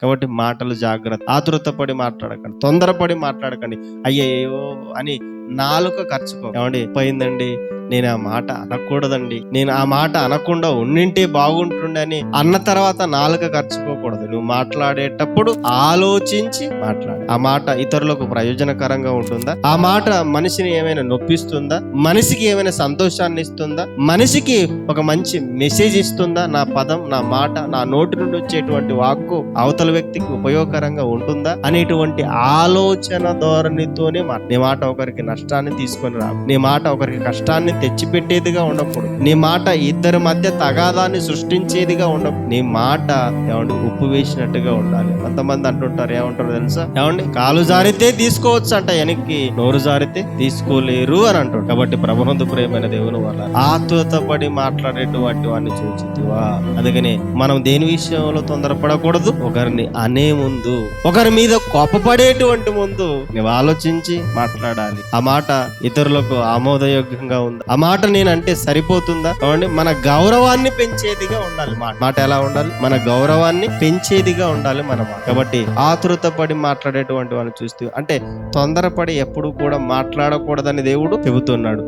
కాబట్టి మాటలు జాగ్రత్త. ఆతురతపడి మాట్లాడకండి, తొందరపడి మాట్లాడకండి. అయ్యయ్యో అని నాలుక ఖర్చుకో. ఏమండి పోయిందండి, నేను ఆ మాట అనకూడదండి, నేను ఆ మాట అనకుండా ఉండింటే బాగుంటుండే అని అన్న తర్వాత నాలుక ఖర్చుకోకూడదు. నువ్వు మాట్లాడేటప్పుడు ఆలోచించి మాట్లాడు. ఆ మాట ఇతరులకు ప్రయోజనకరంగా ఉంటుందా? ఆ మాట మనిషిని ఏమైనా నొప్పిస్తుందా? మనిషికి ఏమైనా సంతోషాన్ని ఇస్తుందా? మనిషికి ఒక మంచి మెసేజ్ ఇస్తుందా? నా పదం, నా మాట, నా నోటి నుండి వచ్చేటువంటి వాక్కు అవతల వ్యక్తికి ఉపయోగకరంగా ఉంటుందా అనేటువంటి ఆలోచన ధోరణితోనే నీ మాట ఒకరికి నష్టాన్ని తీసుకొని రా. నీ మాట ఒకరికి కష్టాన్ని తెచ్చిపెట్టేదిగా ఉండకూడదు. నీ మాట ఇద్దరి మధ్య తగాదాన్ని సృష్టించేదిగా ఉండకూడదు. నీ మాట ఏమండి ఉప్పు వేసినట్టుగా ఉండాలి. కొంతమంది అంటుంటారు, ఏమంటారు తెలుసా? ఏమండి కాలు జారితే తీసుకోవచ్చు అంట, వెనక్కి నోరు జారితే తీసుకోలేరు అని అంటారు. కాబట్టి ప్రభునందు ప్రియమైన దేవుని వల్ల ఆతురతపడి మాట్లాడేటువంటి వాడిని చూచితివా? అందుకని మనం దేని విషయంలో తొందరపడకూడదు. ఒకరిని అనే ముందు, ఒకరి మీద కోపపడేటువంటి ముందు నువ్వు ఆలోచించి మాట్లాడాలి. ఆ మాట ఇతరులకు ఆమోదయోగ్యంగా ఉందా? ఆ మాట నేనంటే సరిపోతుందా? కాబట్టి మన గౌరవాన్ని పెంచేదిగా ఉండాలి. మాట ఎలా ఉండాలి? మన గౌరవాన్ని పెంచేదిగా ఉండాలి మన మాట. కాబట్టి ఆతురతపడి మాట్లాడేటువంటి వాళ్ళని చూస్తూ, అంటే తొందరపడి ఎప్పుడు కూడా మాట్లాడకూడదని దేవుడు చెబుతున్నాడు.